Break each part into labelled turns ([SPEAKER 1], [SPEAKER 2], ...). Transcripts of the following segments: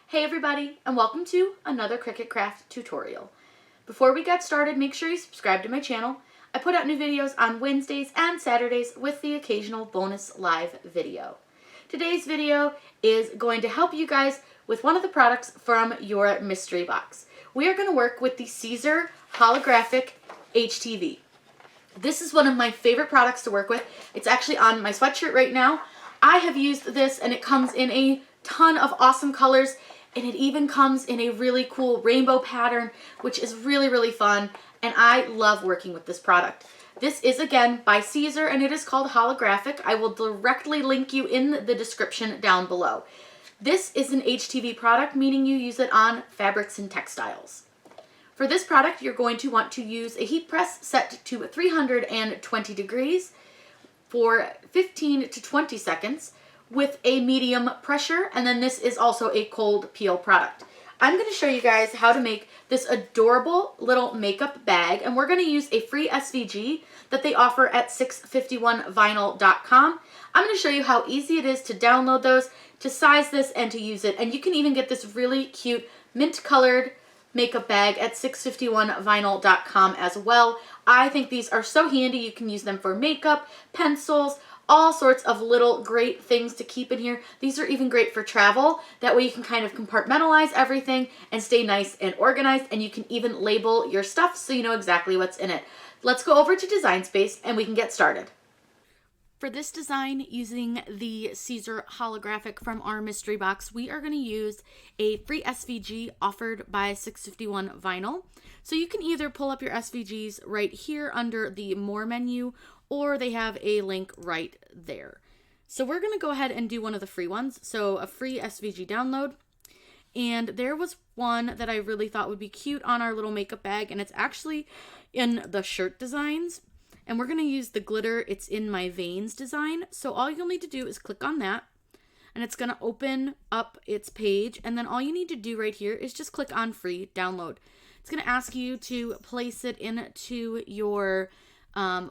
[SPEAKER 1] Hey everybody, and welcome to another Cricut craft tutorial. Before we get started, make sure you subscribe to my channel. I put out new videos on Wednesdays and Saturdays with the occasional bonus live video. Today's video is going to help you guys with one of the products from your mystery box. We are going to work with the Caesar Holographic HTV. This is one of my favorite products to work with. It's actually on my sweatshirt right now. I have used this and it comes in a ton of awesome colors. And it even comes in a really cool rainbow pattern, which is really fun. And I love working with this product. This is, again, by Caesar, and it is called Holographic. I will directly link you in the description down below. This is an HTV product, meaning you use it on fabrics and textiles. For this product, you're going to want to use a heat press set to 320 degrees for 15 to 20 seconds. With a medium pressure, and then this is also a cold peel product. I'm going to show you guys how to make this adorable little makeup bag, and we're going to use a free SVG that they offer at 651vinyl.com. I'm going to show you how easy it is to download those, to size this, and to use it, and you can even get this really cute mint colored makeup bag at 651vinyl.com as well. I think these are so handy. You can use them for makeup, pencils, all sorts of little great things to keep in here. These are even great for travel. That way you can kind of compartmentalize everything and stay nice and organized, and you can even label your stuff so you know exactly what's in it. Let's go over to Design Space and we can get started. For this design, using the Caesar Holographic from our mystery box, we are going to use a free SVG offered by 651 Vinyl. So you can either pull up your SVGs right here under the More menu, or they have a link right there. So we're going to go ahead and do one of the free ones. So a free SVG download. And there was one that I really thought would be cute on our little makeup bag, and it's actually in the shirt designs. And we're going to use the glitter It's in My Veins design. So all you'll need to do is click on that, and it's going to open up its page. And then all you need to do right here is just click on free download. It's going to ask you to place it into your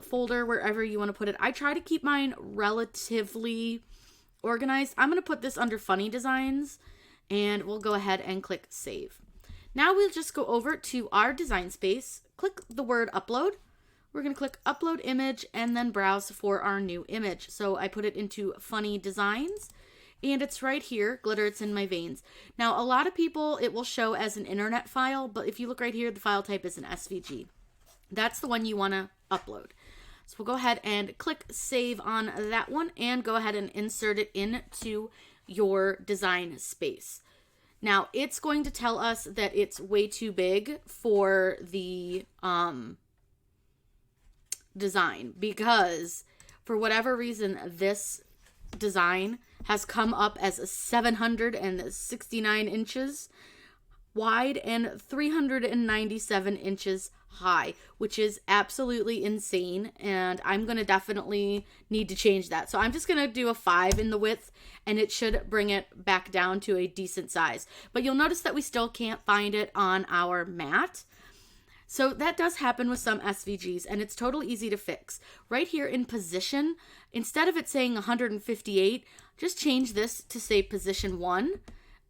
[SPEAKER 1] folder, wherever you want to put it. I try to keep mine relatively organized. I'm going to put this under funny designs, and we'll go ahead and click save. Now we'll just go over to our design space, click the word upload. We're going to click upload image and then browse for our new image. So I put it into funny designs, and it's right here, glitter It's in My Veins. Now a lot of people, it will show as an internet file, but if you look right here, the file type is an SVG. That's the one you want to upload. So we'll go ahead and click save on that one and go ahead and insert it into your design space. Now it's going to tell us that it's way too big for the design, because for whatever reason this design has come up as 769 inches wide and 397 inches high, which is absolutely insane, and I'm going to definitely need to change that. So I'm just going to do a 5 in the width, and it should bring it back down to a decent size. But you'll notice that we still can't find it on our mat. So that does happen with some SVGs, and it's totally easy to fix. Right here in position, instead of it saying 158, just change this to say position 1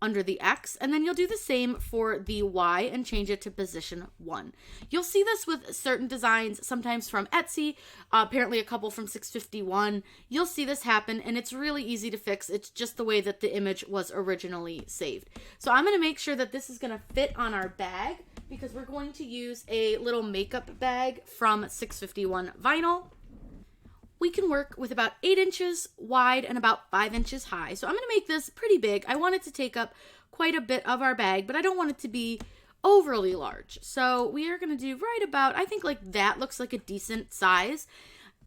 [SPEAKER 1] under the X, and then you'll do the same for the Y and change it to position 1. You'll see this with certain designs, sometimes from Etsy, apparently a couple from 651. You'll see this happen, and it's really easy to fix. It's just the way that the image was originally saved. So I'm going to make sure that this is going to fit on our bag, because we're going to use a little makeup bag from 651 Vinyl. We can work with about 8 inches wide and about 5 inches high. So I'm going to make this pretty big. I want it to take up quite a bit of our bag, but I don't want it to be overly large. So we are going to do right about, I think like that looks like a decent size.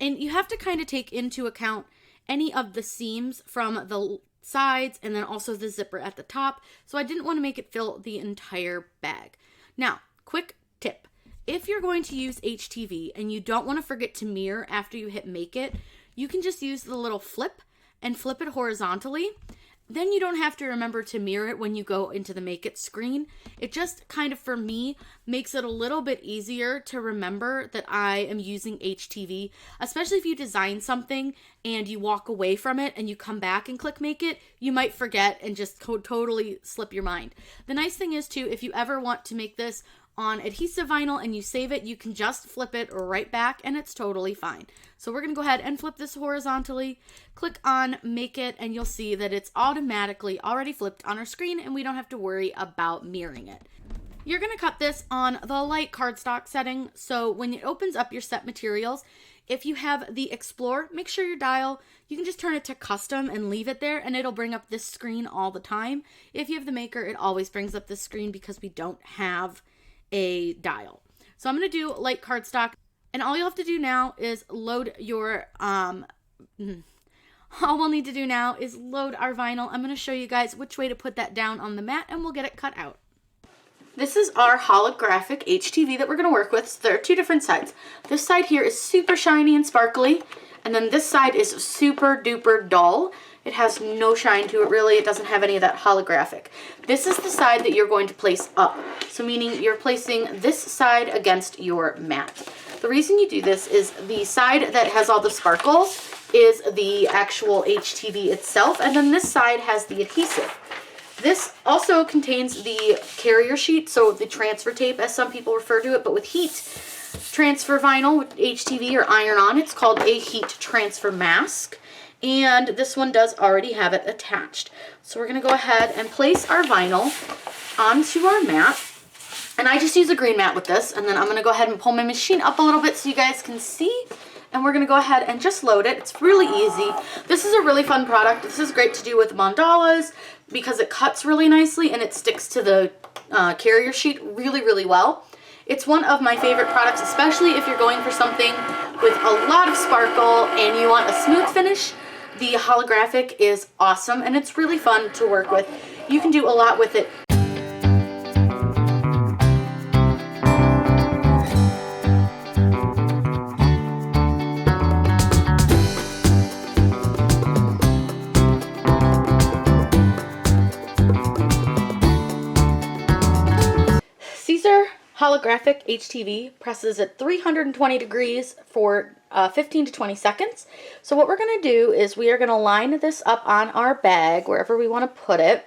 [SPEAKER 1] And you have to kind of take into account any of the seams from the sides and then also the zipper at the top. So I didn't want to make it fill the entire bag. Now, quick tip. If you're going to use HTV and you don't want to forget to mirror after you hit make it, you can just use the little flip and flip it horizontally. then you don't have to remember to mirror it when you go into the Make It screen. It just kind of, for me, makes it a little bit easier to remember that I am using HTV, especially if you design something and you walk away from it and you come back and click Make It, you might forget and just totally slip your mind. The nice thing is too, if you ever want to make this on adhesive vinyl and you save it, you can just flip it right back and it's totally fine. So we're going to go ahead and flip this horizontally, click on Make It, and you'll see that it's automatically already flipped on our screen and we don't have to worry about mirroring it. You're going to cut this on the light cardstock setting, so when it opens up your set materials, if you have the Explore, make sure your dial, you can just turn it to custom and leave it there and it'll bring up this screen all the time. If you have the Maker, it always brings up this screen because we don't have a dial. So I'm going to do light cardstock, and all you'll have to do now is load your all we'll need to do now is load our vinyl. I'm going to show you guys which way to put that down on the mat and we'll get it cut out. This is our holographic HTV that we're going to work with. So there are two different sides. This side here is super shiny and sparkly, and then this side is super duper dull. It has no shine to it really. It doesn't have any of that holographic. This is the side that you're going to place up. So meaning you're placing this side against your mat. The reason you do this is the side that has all the sparkle is the actual HTV itself, and then this side has the adhesive. This also contains the carrier sheet, so the transfer tape as some people refer to it, but with heat transfer vinyl with HTV or iron-on, it's called a heat transfer mask. And this one does already have it attached. So we're going to go ahead and place our vinyl onto our mat. And I just use a green mat with this. And then I'm going to go ahead and pull my machine up a little bit so you guys can see. And we're going to go ahead and just load it. It's really easy. This is a really fun product. This is great to do with mandalas because it cuts really nicely and it sticks to the carrier sheet really, really well. It's one of my favorite products, especially if you're going for something with a lot of sparkle and you want a smooth finish. The holographic is awesome and it's really fun to work with. You can do a lot with it. Holographic HTV presses at 320 degrees for 15 to 20 seconds. So what we're going to do is we are going to line this up on our bag wherever we want to put it.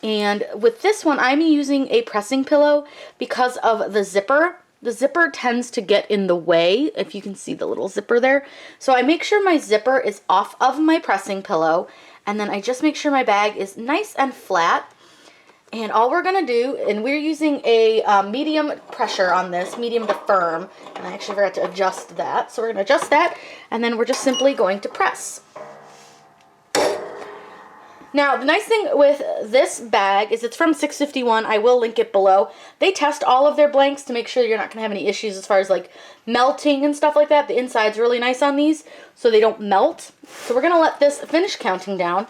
[SPEAKER 1] And with this one, I'm using a pressing pillow because of the zipper. The zipper tends to get in the way, if you can see the little zipper there. So I make sure my zipper is off of my pressing pillow, and then I just make sure my bag is nice and flat. And all we're going to do, and we're using a medium pressure on this, medium to firm, and I actually forgot to adjust that. So we're going to adjust that, and then we're just simply going to press. Now, the nice thing with this bag is it's from 651. I will link it below. They test all of their blanks to make sure you're not going to have any issues as far as like melting and stuff like that. The inside's really nice on these, so they don't melt. So we're going to let this finish counting down.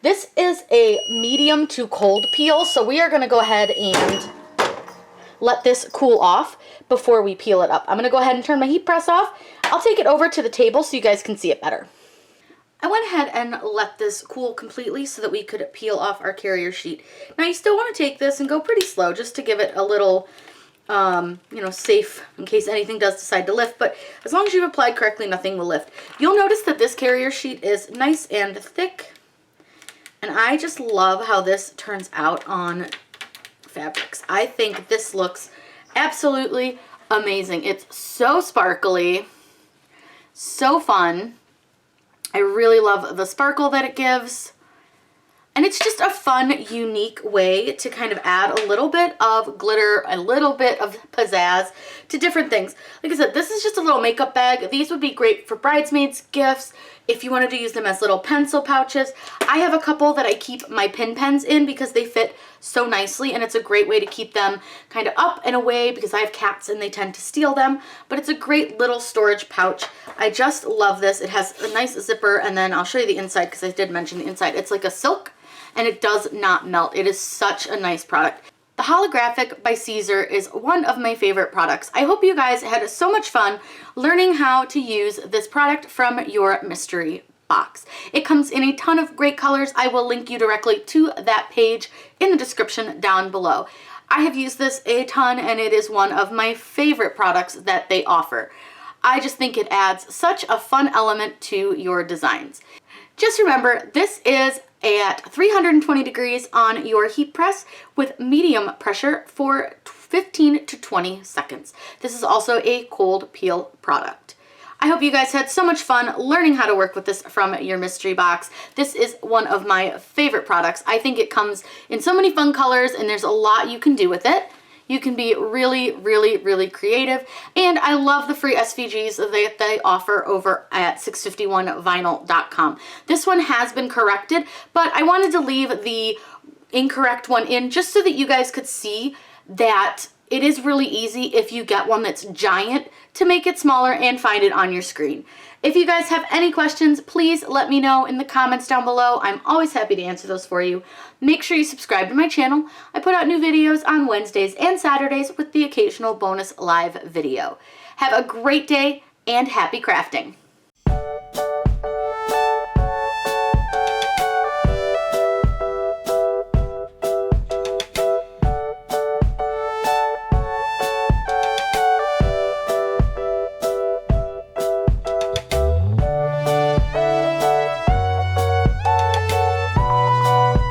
[SPEAKER 1] This is a medium to cold peel, so we are going to go ahead and let this cool off before we peel it up. I'm going to go ahead and turn my heat press off. I'll take it over to the table so you guys can see it better. I went ahead and let this cool completely so that we could peel off our carrier sheet. Now you still want to take this and go pretty slow just to give it a little, safe in case anything does decide to lift, but as long as you've applied correctly, nothing will lift. You'll notice that this carrier sheet is nice and thick. And I just love how this turns out on fabrics. I think this looks absolutely amazing. It's so sparkly, so fun. I really love the sparkle that it gives. And it's just a fun, unique way to kind of add a little bit of glitter, a little bit of pizzazz to different things. Like I said, this is just a little makeup bag. These would be great for bridesmaids, gifts, if you wanted to use them as little pencil pouches. I have a couple that I keep my pin pens in because they fit so nicely, and it's a great way to keep them kind of up and away because I have cats and they tend to steal them, but it's a great little storage pouch. I just love this. It has a nice zipper, and then I'll show you the inside because I did mention the inside. It's like a silk, and it does not melt. It is such a nice product. The Holographic by Caesar is one of my favorite products. I hope you guys had so much fun learning how to use this product from your mystery box. It comes in a ton of great colors. I will link you directly to that page in the description down below. I have used this a ton and it is one of my favorite products that they offer. I just think it adds such a fun element to your designs. Just remember, this is at 320 degrees on your heat press with medium pressure for 15 to 20 seconds. This is also a cold peel product. I hope you guys had so much fun learning how to work with this from your mystery box. This is one of my favorite products. I think it comes in so many fun colors and there's a lot you can do with it. You can be really, really, really creative. And I love the free SVGs that they offer over at 651vinyl.com. This one has been corrected, but I wanted to leave the incorrect one in just so that you guys could see that it is really easy if you get one that's giant to make it smaller and find it on your screen. If you guys have any questions, please let me know in the comments down below. I'm always happy to answer those for you. Make sure you subscribe to my channel. I put out new videos on Wednesdays and Saturdays with the occasional bonus live video. Have a great day and happy crafting.